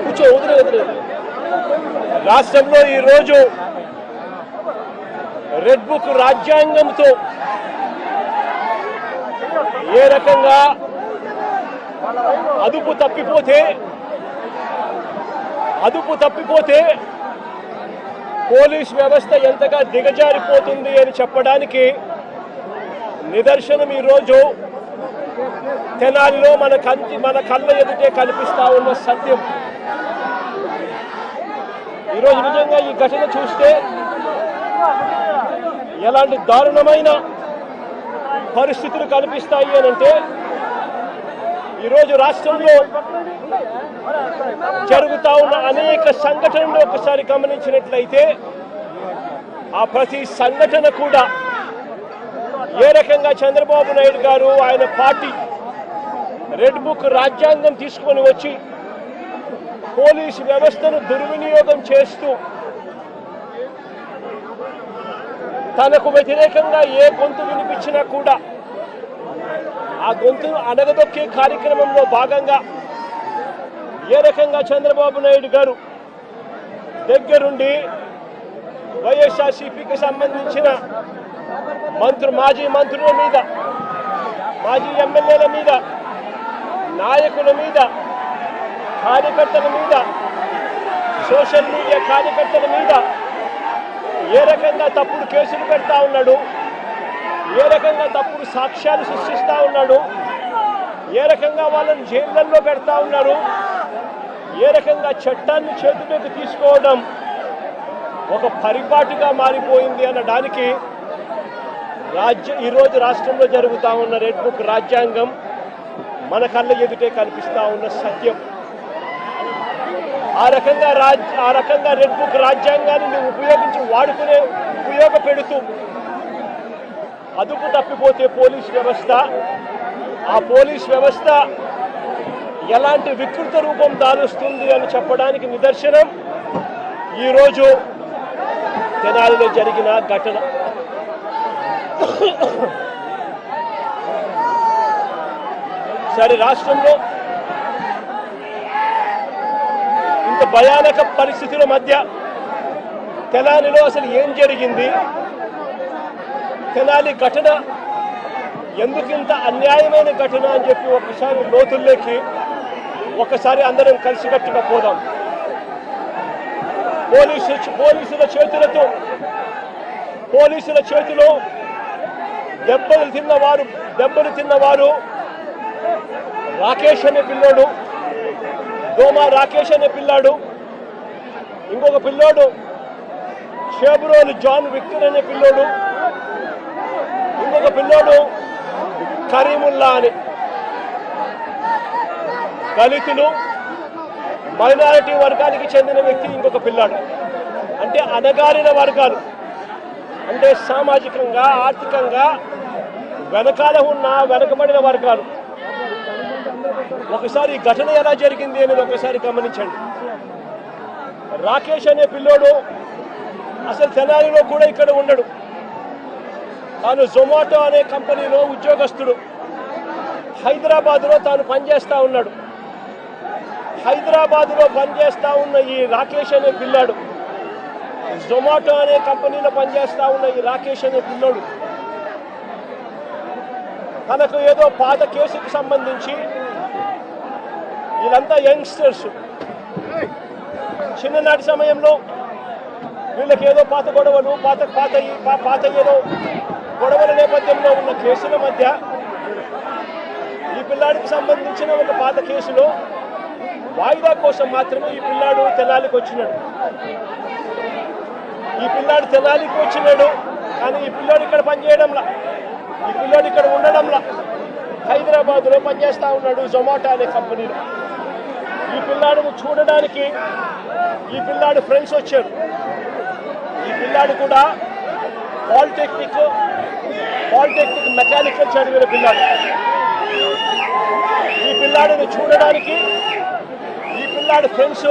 కూర్చో వదిలేదు. రాష్ట్రంలో ఈరోజు రెడ్ బుక్ రాజ్యాంగంతో ఏ రకంగా అదుపు తప్పిపోతే పోలీస్ వ్యవస్థ ఎంతగా దిగజారిపోతుంది అని చెప్పడానికి నిదర్శనం ఈరోజు తెనాలిలో మన కళ్ళ ఎదుటే కనిపిస్తా ఉన్న సత్యం. ఈరోజు నిజంగా ఈ ఘటన చూస్తే ఎలాంటి దారుణమైన పరిస్థితులు కనిపిస్తాయి అని అంటే, ఈరోజు రాష్ట్రంలో జరుగుతా ఉన్న అనేక సంఘటనలు ఒకసారి గమనించినట్లయితే ఆ ప్రతి సంఘటన కూడా ఏ రకంగా చంద్రబాబు నాయుడు గారు ఆయన పార్టీ రెడ్ బుక్ రాజ్యాంగం తీసుకొని వచ్చి పోలీసు వ్యవస్థను దుర్వినియోగం చేస్తూ తనకు వ్యతిరేకంగా ఏ గొంతు వినిపించినా కూడా ఆ గొంతును అణగదొక్కే కార్యక్రమంలో భాగంగా ఏ రకంగా చంద్రబాబు నాయుడు గారు దగ్గరుండి వైఎస్ఆర్సీపీకి సంబంధించిన మాజీ మంత్రుల మీద, మాజీ ఎమ్మెల్యేల మీద, నాయకుల మీద, కార్యకర్తల మీద, సోషల్ మీడియా కార్యకర్తల మీద ఏ రకంగా తప్పుడు కేసులు పెడతా ఉన్నాడు, ఏ రకంగా తప్పుడు సాక్ష్యాలు సృష్టిస్తూ ఉన్నాడు, ఏ రకంగా వాళ్ళని జైళ్ళల్లో పెడతా ఉన్నారు, ఏ రకంగా చట్టాన్ని చేతిలోకి తీసుకోవడం ఒక పరిపాటిగా మారిపోయింది అనడానికి ఈరోజు రాష్ట్రంలో జరుగుతూ ఉన్న రెడ్ బుక్ రాజ్యాంగం మన కళ్ళ ఎదుటే కనిపిస్తూ ఉన్న సత్యం. ఆ రకంగా రెడ్ బుక్ రాజ్యాంగాన్ని ఉపయోగపెడుతూ అదుపు తప్పిపోతే పోలీస్ వ్యవస్థ, ఆ పోలీస్ వ్యవస్థ ఎలాంటి వికృత రూపం దాలుస్తుంది అని చెప్పడానికి నిదర్శనం ఈరోజు తెనాలిలో జరిగిన ఘటన. సరే, రాష్ట్రంలో ఇంత భయానక పరిస్థితుల మధ్య తెనాలిలో అసలు ఏం జరిగింది, తెనాలి ఘటన ఎందుకు ఇంత అన్యాయమైన ఘటన అని చెప్పి ఒకసారి లోతుల్లోకి అందరం కలిసికట్టుగా పోదాం. పోలీసుల చేతిలో దెబ్బలు తిన్నవారు రాకేష్ అనే పిల్లోడు, దోమా రాకేష్ అనే పిల్లాడు, ఇంకొక పిల్లోడు షేబ్రోలు జాన్ విక్టర్ అనే పిల్లోడు, ఇంకొక పిల్లోడు కరీముల్లా అని. దళితులు, మైనారిటీ వర్గానికి చెందిన వ్యక్తి ఇంకొక పిల్లాడు. అంటే అణగారిన వర్గాలు, అంటే సామాజికంగా ఆర్థికంగా వెనకబడిన వర్గాలు. ఒకసారి ఈ ఘటన ఎలా జరిగింది అనేది ఒకసారి గమనించండి. రాకేష్ అనే పిల్లోడు అసలు తెనాలిలో కూడా ఇక్కడ ఉండడు. తాను జొమాటో అనే కంపెనీలో ఉద్యోగస్తుడు. హైదరాబాద్లో తాను పనిచేస్తూ ఉన్నాడు. హైదరాబాద్లో పనిచేస్తూ ఉన్న ఈ రాకేష్ అనే పిల్లాడు, జొమాటో అనే కంపెనీలో పనిచేస్తూ ఉన్న ఈ రాకేష్ అనే పిల్లోడు తనకు ఏదో పాత కేసుకు సంబంధించి, వీళ్ళంతా యంగ్స్టర్స్, చిన్ననాటి సమయంలో వీళ్ళకి ఏదో పాత గొడవలు, పాత ఏదో గొడవల నేపథ్యంలో ఉన్న కేసుల మధ్య ఈ పిల్లాడికి సంబంధించిన ఒక పాత కేసులో వాయిదా కోసం మాత్రమే ఈ పిల్లాడు తెనాలికి వచ్చినాడు. కానీ ఈ పిల్లాడు ఇక్కడ పనిచేయడంలా, ఈ పిల్లాడు ఇక్కడ ఉండడంలా, హైదరాబాద్లో పనిచేస్తూ ఉన్నాడు జొమాటో అనే కంపెనీలో. ఈ పిల్లాడిని చూడడానికి ఈ పిల్లాడు ఫ్రెండ్స్ వచ్చారు. ఈ పిల్లాడు కూడా పాలిటెక్నిక్ మెకానికల్ చదివిన పిల్లాడు. ఈ పిల్లాడిని చూడడానికి ఈ పిల్లాడు ఫ్రెండ్స్